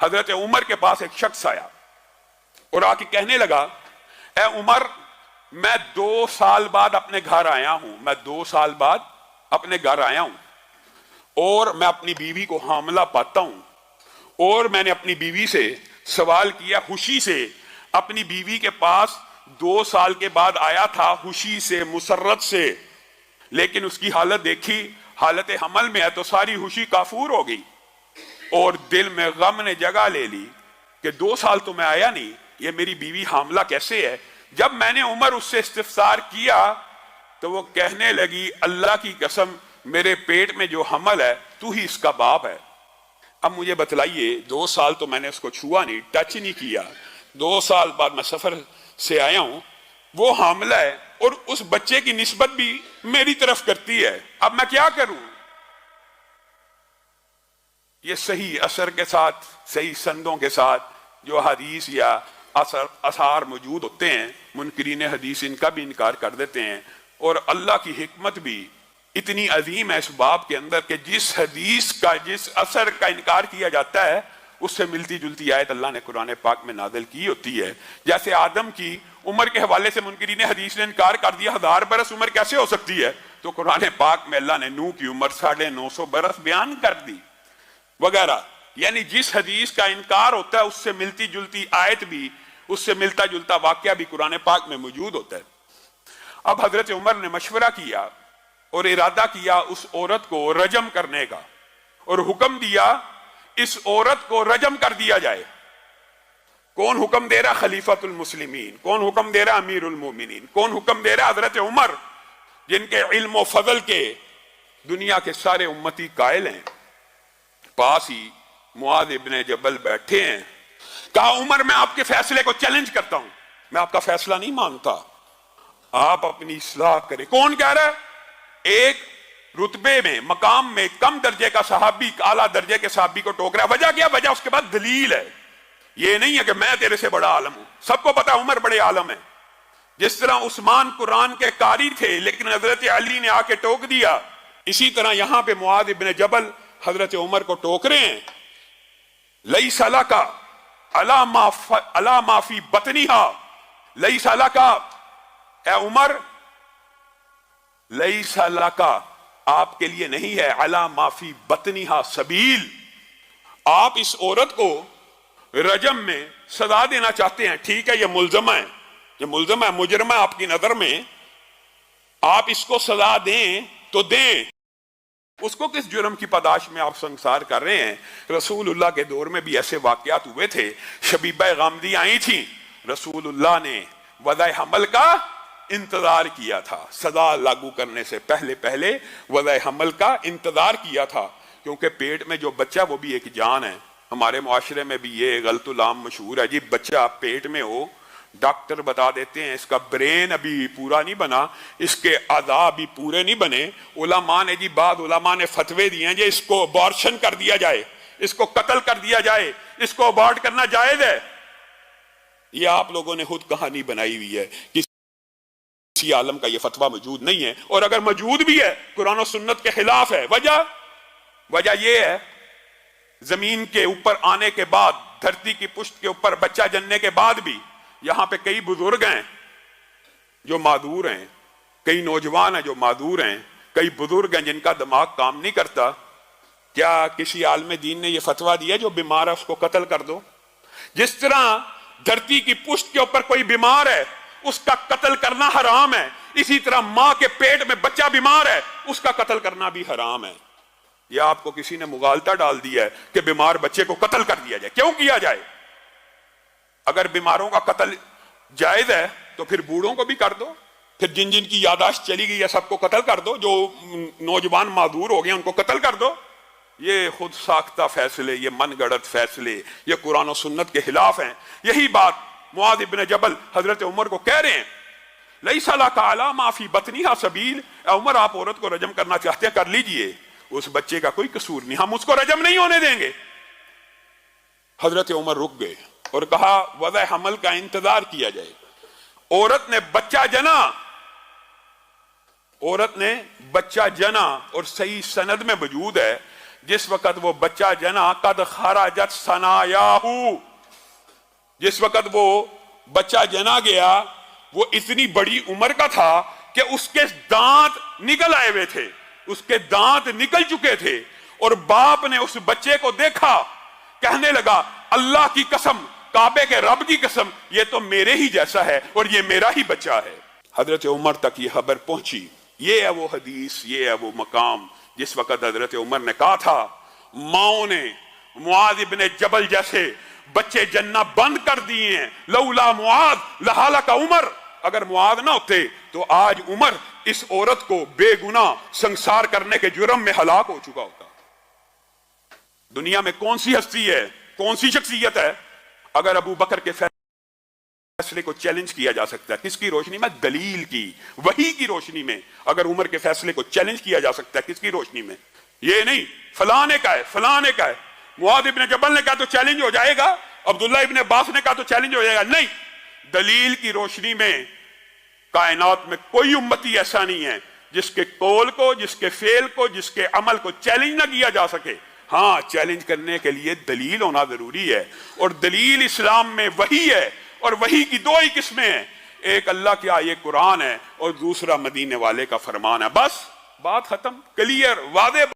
حضرت عمر کے پاس ایک شخص آیا اور آ کے کہنے لگا، اے عمر، میں 2 سال بعد اپنے گھر آیا ہوں، میں 2 سال بعد اپنے گھر آیا ہوں اور میں اپنی بیوی کو حاملہ پاتا ہوں، اور میں نے اپنی بیوی سے سوال کیا، خوشی سے اپنی بیوی کے پاس 2 سال کے بعد آیا تھا، خوشی سے، مسرت سے، لیکن اس کی حالت دیکھی، حالت حمل میں ہے تو ساری خوشی کافور ہو گئی اور دل میں غم نے جگہ لے لی کہ 2 سال تو میں آیا نہیں، یہ میری بیوی حاملہ کیسے ہے؟ جب میں نے عمر اس سے استفسار کیا تو وہ کہنے لگی، اللہ کی قسم، میرے پیٹ میں جو حمل ہے تو ہی اس کا باپ ہے۔ اب مجھے بتلائیے، 2 سال تو میں نے اس کو چھوا نہیں، ٹچ نہیں کیا، 2 سال بعد میں سفر سے آیا ہوں، وہ حاملہ ہے اور اس بچے کی نسبت بھی میری طرف کرتی ہے، اب میں کیا کروں؟ یہ صحیح اثر کے ساتھ، صحیح سندوں کے ساتھ جو حدیث یا اثار موجود ہوتے ہیں، منکرین حدیث ان کا بھی انکار کر دیتے ہیں، اور اللہ کی حکمت بھی اتنی عظیم ہے اس باب کے اندر کہ جس حدیث کا، جس اثر کا انکار کیا جاتا ہے اس سے ملتی جلتی آیت اللہ نے قرآن پاک میں نازل کی ہوتی ہے۔ جیسے آدم کی عمر کے حوالے سے منکرین حدیث نے انکار کر دیا، 1000 برس عمر کیسے ہو سکتی ہے؟ تو قرآن پاک میں اللہ نے نوح کی عمر 950 برس بیان کر دی وغیرہ۔ یعنی جس حدیث کا انکار ہوتا ہے اس سے ملتی جلتی آیت بھی، اس سے ملتا جلتا واقعہ بھی قرآن پاک میں موجود ہوتا ہے۔ اب حضرت عمر نے مشورہ کیا اور ارادہ کیا اس عورت کو رجم کرنے کا، اور حکم دیا اس عورت کو رجم کر دیا جائے۔ کون حکم دے رہا؟ خلیفۃ المسلمین۔ کون حکم دے رہا؟ امیر المومنین۔ کون حکم دے رہا؟ حضرت عمر، جن کے علم و فضل کے دنیا کے سارے امتی قائل ہیں۔ پاس ہی معاذ ابن جبل بیٹھے ہیں، کہا عمر میں آپ کے فیصلے کو چیلنج کرتا ہوں، میں آپ کا فیصلہ نہیں مانتا، آپ اپنی اصلاح کریں۔ کون کہہ رہا ہے؟ ایک رتبے میں، مقام میں کم درجے کا صحابی اعلیٰ درجے کے صحابی کو ٹوک رہا ہے۔ وجہ کیا؟ وجہ اس کے بعد دلیل ہے، یہ نہیں ہے کہ میں تیرے سے بڑا عالم ہوں، سب کو پتا عمر بڑے عالم ہیں۔ جس طرح عثمان قرآن کے قاری تھے لیکن حضرت علی نے آ کے ٹوک دیا، اسی طرح یہاں پہ معاذ ابن جبل حضرت عمر کو ٹوک رہے ہیں۔ لیس لک علی ما فی بطنہا، لیس لک، اے عمر، لیس لک، آپ کے لیے نہیں ہے، علی ما فی بطنہا سبیل، آپ اس عورت کو رجم میں سزا دینا چاہتے ہیں، ٹھیک ہے، یہ ملزمہ ہے، یہ ملزمہ ہے، مجرمہ ہے آپ کی نظر میں، آپ اس کو سزا دیں تو دیں، اس کو کس جرم کی پاداش میں آپ سنسار کر رہے ہیں؟ رسول اللہ کے دور میں بھی ایسے واقعات ہوئے تھے، شبیبہ غامدی آئی تھیں، رسول اللہ نے وضع حمل کا انتظار کیا تھا، سزا لاگو کرنے سے پہلے وضع حمل کا انتظار کیا تھا، کیونکہ پیٹ میں جو بچہ وہ بھی ایک جان ہے۔ ہمارے معاشرے میں بھی یہ غلط العام مشہور ہے، جی بچہ پیٹ میں ہو، ڈاکٹر بتا دیتے ہیں اس کا برین ابھی پورا نہیں بنا، اس کے اعضاء بھی پورے نہیں بنے، علماء نے جی، بعض علماء نے فتوے دیے ہیں جی اس کو ابارشن کر دیا جائے، اس کو قتل کر دیا جائے، اس کو ابارٹ کرنا جائز ہے۔ یہ آپ لوگوں نے خود کہانی بنائی ہوئی ہے، کسی عالم کا یہ فتویٰ موجود نہیں ہے، اور اگر موجود بھی ہے قرآن و سنت کے خلاف ہے۔ وجہ یہ ہے، زمین کے اوپر آنے کے بعد، دھرتی کی پشت کے اوپر بچہ جننے کے بعد بھی یہاں پہ کئی بزرگ ہیں جو معذور ہیں، کئی نوجوان ہیں جو معذور ہیں، کئی بزرگ ہیں جن کا دماغ کام نہیں کرتا۔ کیا کسی عالم دین نے یہ فتویٰ دیا جو بیمار ہے اس کو قتل کر دو؟ جس طرح دھرتی کی پشت کے اوپر کوئی بیمار ہے اس کا قتل کرنا حرام ہے، اسی طرح ماں کے پیٹ میں بچہ بیمار ہے اس کا قتل کرنا بھی حرام ہے۔ یہ آپ کو کسی نے مغالطہ ڈال دیا ہے کہ بیمار بچے کو قتل کر دیا جائے۔ کیوں کیا جائے؟ اگر بیماروں کا قتل جائز ہے تو پھر بوڑھوں کو بھی کر دو، پھر جن جن کی یاداشت چلی گئی ہے سب کو قتل کر دو، جو نوجوان معذور ہو گئے ان کو قتل کر دو۔ یہ خود ساختہ فیصلے، یہ من گڑت فیصلے، یہ قرآن و سنت کے خلاف ہیں۔ یہی بات معاذ ابن جبل حضرت عمر کو کہہ رہے ہیں، لیس لک علی ما فی بطنہا سبیل، اے عمر آپ عورت کو رجم کرنا چاہتے ہیں کر لیجئے، اس بچے کا کوئی قصور نہیں، ہم اس کو رجم نہیں ہونے دیں گے۔ حضرت عمر رک گئے اور کہا وضع حمل کا انتظار کیا جائے۔ عورت نے بچہ جنا، عورت نے بچہ جنا، اور صحیح سند میں موجود ہے جس وقت وہ بچہ جنا قد خرجت ثنایاہو، جس وقت وہ بچہ جنا گیا وہ اتنی بڑی عمر کا تھا کہ اس کے دانت نکل آئے ہوئے تھے، اس کے دانت نکل چکے تھے، اور باپ نے اس بچے کو دیکھا، کہنے لگا اللہ کی قسم، کعبے کے رب کی قسم، یہ تو میرے ہی جیسا ہے اور یہ میرا ہی بچہ ہے۔ حضرت عمر تک یہ خبر پہنچی۔ یہ ہے وہ حدیث، یہ ہے وہ مقام جس وقت حضرت عمر نے کہا تھا ماؤں نے معاذ ابن جبل جیسے بچے جنہ بند کر دیے ہیں، لولا معاذ لہلک عمر، اگر معاذ نہ ہوتے تو آج عمر اس عورت کو بے گناہ سنسار کرنے کے جرم میں ہلاک ہو چکا ہوتا۔ دنیا میں کون سی ہستی ہے، کون سی شخصیت ہے اگر ابو بکر کے فیصلے کو چیلنج کیا جا سکتا ہے؟ کس کی روشنی میں؟ دلیل کی، وحی کی روشنی میں۔ اگر عمر کے فیصلے کو چیلنج کیا جا سکتا ہے کس کی روشنی میں؟ یہ نہیں فلاں نے کہا ہے، فلاں نے کہا ہے، معاذ ابن جبل نے کہا تو چیلنج ہو جائے گا، عبداللہ ابن عباس نے کہا تو چیلنج ہو جائے گا، نہیں، دلیل کی روشنی میں کائنات میں کوئی امتی ایسا نہیں ہے جس کے قول کو، جس کے فعل کو، جس کے عمل کو چیلنج نہ کیا جا سکے۔ ہاں، چیلنج کرنے کے لیے دلیل ہونا ضروری ہے، اور دلیل اسلام میں وحی ہے، اور وحی کی دو ہی قسمیں ہیں، ایک اللہ کی آیت قرآن ہے اور دوسرا مدینے والے کا فرمان ہے۔ بس بات ختم، کلیئر، واضح۔